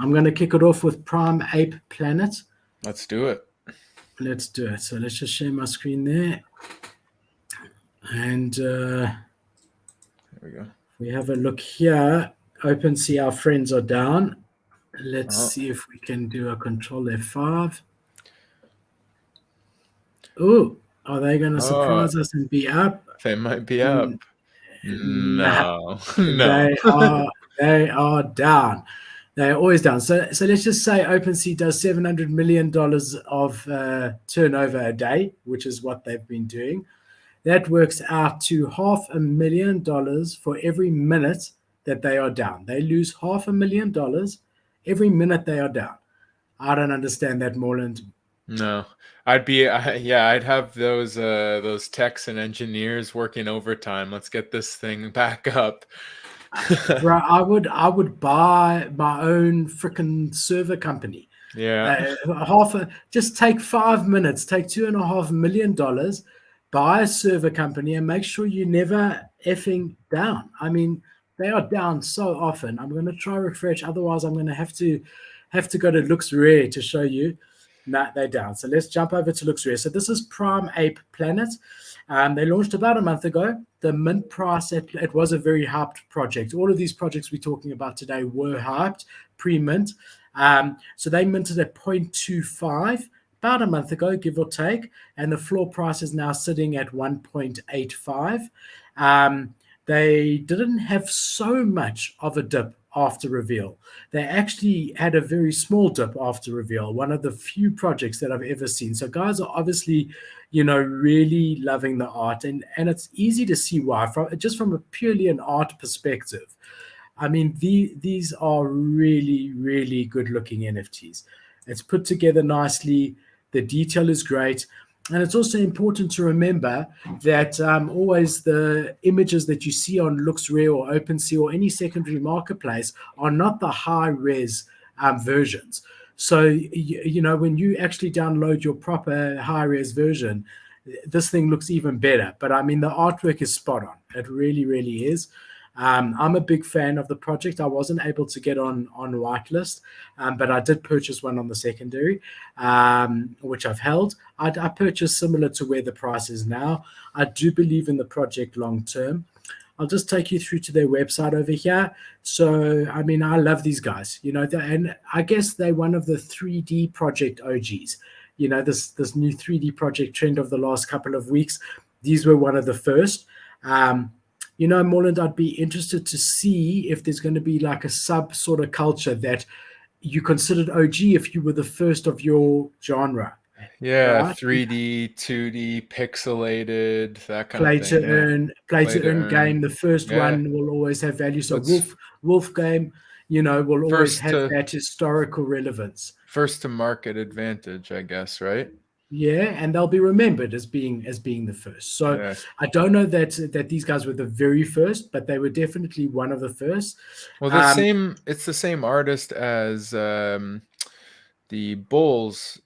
I'm going to kick it off with Prime Ape Planet. Let's do it. Let's do it. So let's just share my screen there. And There we go. we have a look here. OpenSea, our friends are down. Let's see if we can do a Control F5. Oh, are they going to surprise us and be up? They might be up. No. They are down. They're always down. So let's just say OpenSea does $700 million of turnover a day, which is what they've been doing. That works out to $500,000 for every minute that they are down. They lose $500,000 every minute they are down. I don't understand that, Morland. No, I'd have those techs and engineers working overtime. Let's get this thing back up. Bro, I would buy my own freaking server company. Yeah. Just take 5 minutes, take $2.5 million, buy a server company, and make sure you never effing down. I mean, they are down so often. I'm going to try refresh. Otherwise, I'm going to have to go to Looks Rare to show you. No, they're down. So let's jump over to Looks Rare. So this is Prime Ape Planet. They launched about a month ago. The mint price, it was a very hyped project. All of these projects we're talking about today were hyped, pre-mint. So they minted at 0.25 about a month ago, give or take. And the floor price is now sitting at 1.85. They didn't have so much of a dip after reveal. They actually had a very small dip after reveal, one of the few projects that I've ever seen. So guys are obviously, really loving the art, and it's easy to see why, from a purely an art perspective. I mean, these are really, really good looking NFTs. It's put together nicely. The detail is great. And it's also important to remember that always the images that you see on Looks Rare or OpenSea or any secondary marketplace are not the high-res versions. So, when you actually download your proper high-res version, this thing looks even better. But, I mean, the artwork is spot on. It really, really is. I'm a big fan of the project. I wasn't able to get on whitelist, but I did purchase one on the secondary, which I've held. I purchased similar to where the price is now. I do believe in the project long term. I'll just take you through to their website over here. So, I mean, I love these guys, and I guess they're one of the 3D project OGs. This new 3D project trend of the last couple of weeks. These were one of the first. Morland, I'd be interested to see if there's going to be like a sub sort of culture that you considered OG if you were the first of your genre. Yeah, right? 3D, 2D, pixelated, that kind of thing. Play to earn game. The first one will always have value. So Wolf game, will always have that historical relevance. First to market advantage, I guess, right? Yeah, and they'll be remembered as being the first. So I don't know that these guys were the very first, but they were definitely one of the first. Well, it's the same artist as the Bulls,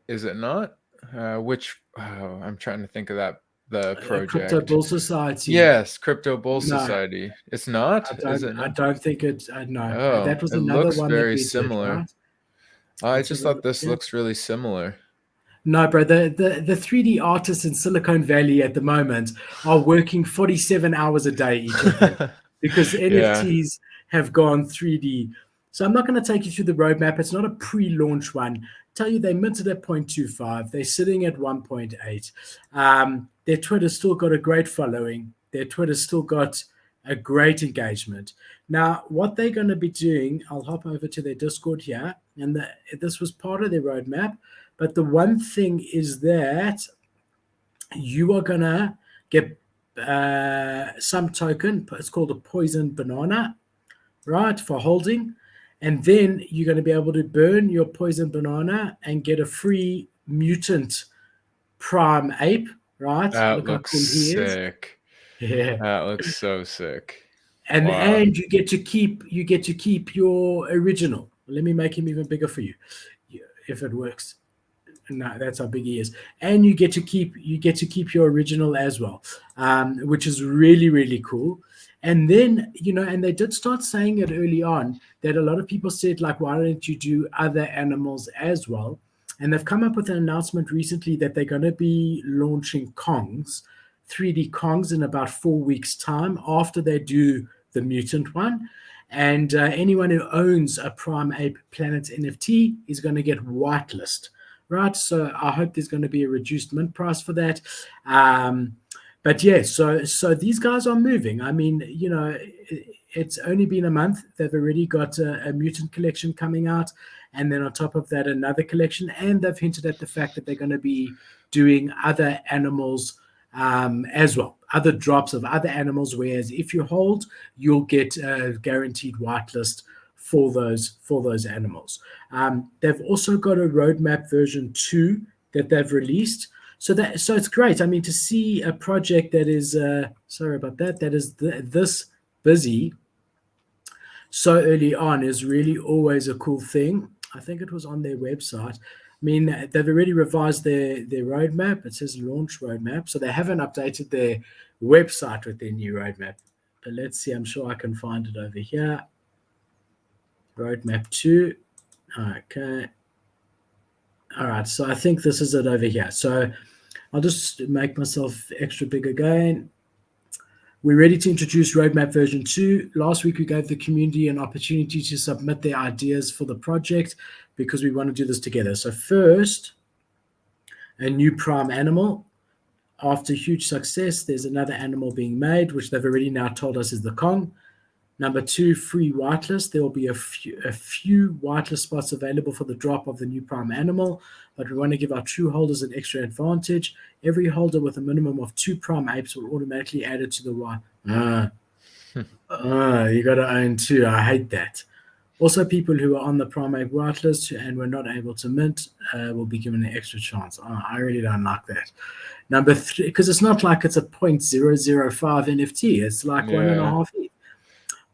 is it not? I'm trying to think of the project. Crypto Bull Society. Yes, Crypto Bull Society. It's not. I don't think it's no. Oh, that was another looks one very that we similar. did, right? I just thought this looks really similar. No, bro, the 3D artists in Silicon Valley at the moment are working 47 hours a day each of them because NFTs have gone 3D. So I'm not going to take you through the roadmap. It's not a pre-launch one. Tell you they minted at 0.25. They're sitting at 1.8. Their Twitter's still got a great following. Their Twitter's still got a great engagement. Now, what they're going to be doing, I'll hop over to their Discord here, and this was part of their roadmap. But the one thing is that you are going to get some token. It's called a poison banana, right, for holding. And then you're going to be able to burn your poison banana and get a free mutant Prime Ape, right? That looks sick. Yeah. That looks so sick. And you get to keep your original. Let me make him even bigger for you, if it works. No, that's how big he is. And you get to keep your original as well, which is really, really cool. And then, and they did start saying it early on, that a lot of people said, like, why don't you do other animals as well? And they've come up with an announcement recently that they're going to be launching Kongs, 3D Kongs, in about 4 weeks' time after they do the mutant one. And anyone who owns a Prime Ape Planet NFT is going to get whitelist, right? So I hope there's going to be a reduced mint price for that. But yeah, so these guys are moving. I mean, it's only been a month. They've already got a mutant collection coming out, and then on top of that, another collection. And they've hinted at the fact that they're going to be doing other animals as well, other drops of other animals. Whereas if you hold, you'll get a guaranteed whitelist for those animals. They've also got a roadmap version 2 that they've released. So it's great. I mean, to see a project that is sorry about that, that is this busy so early on is really always a cool thing. I think it was on their website. I mean, they've already revised their roadmap. It says launch roadmap. So they haven't updated their website with their new roadmap. But let's see. I'm sure I can find it over here. Roadmap 2. Okay. All right. So I think this is it over here. So I'll just make myself extra big again. We're ready to introduce roadmap version 2. Last week, we gave the community an opportunity to submit their ideas for the project because we want to do this together. So first, a new prime animal. After huge success, there's another animal being made, which they've already now told us is the Kong. Number 2, free whitelist. There will be a few whitelist spots available for the drop of the new prime animal, but we want to give our true holders an extra advantage. Every holder with a minimum of 2 prime apes will automatically add it to the white. You got to own 2. I hate that. Also, people who are on the Prime Ape whitelist and were not able to mint will be given an extra chance. I really don't like that. Number 3, because it's not like it's a 0.005 NFT. It's like 1.5 ETH.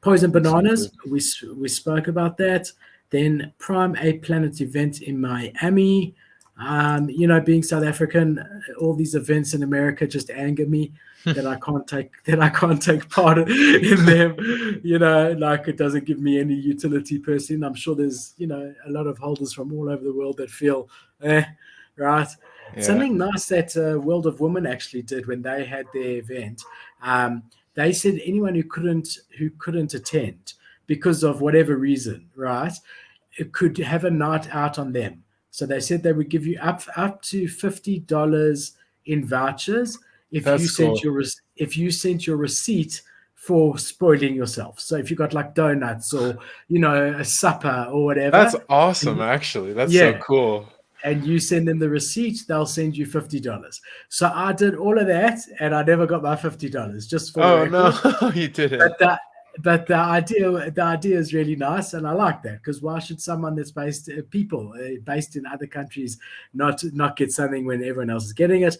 Poison bananas, we spoke about that. Then Prime Ape Planet event in Miami. Being South African, all these events in America just anger me that I can't take part in them. Like it doesn't give me any utility person. I'm sure there's a lot of holders from all over the world that feel right. Yeah. Something nice that World of Women actually did when they had their event. They said anyone who couldn't attend because of whatever reason, right, it could have a night out on them. So they said they would give you up to $50 in vouchers if you sent your receipt for spoiling yourself. So if you got like donuts or a supper or whatever. That's awesome, actually. That's so cool. And you send them the receipt, they'll send you $50. So I did all of that, and I never got my $50. Just for the record. No, you didn't. But the idea is really nice, and I like that because why should someone that's based in other countries not get something when everyone else is getting it?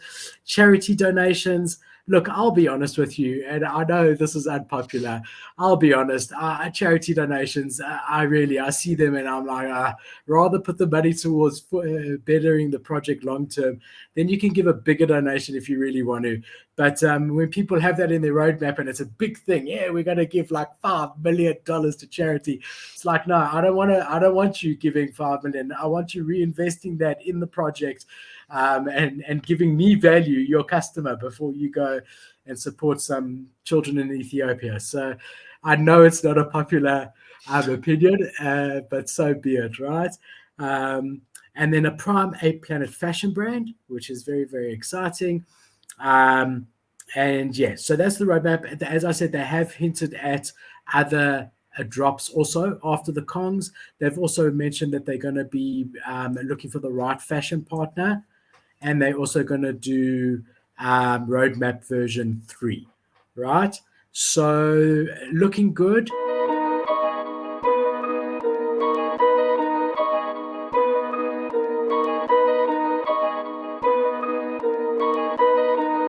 Charity donations. Look, I'll be honest with you, and I know this is unpopular. I'll be honest. Charity donations, I see them, and I'm like, rather put the money towards bettering the project long term. Then you can give a bigger donation if you really want to. But when people have that in their roadmap and it's a big thing, we're going to give like $5 million to charity. It's like, no, I don't want you giving $5 million. I want you reinvesting that in the project and giving me value, your customer, before you go and support some children in Ethiopia. So I know it's not a popular opinion, but so be it, right? And then a Prime Ape Planet fashion brand, which is very, very exciting. So that's the roadmap. As I said, they have hinted at other drops also after the Kongs. They've also mentioned that they're going to be looking for the right fashion partner, and they're also going to do roadmap version 3, right? So looking good.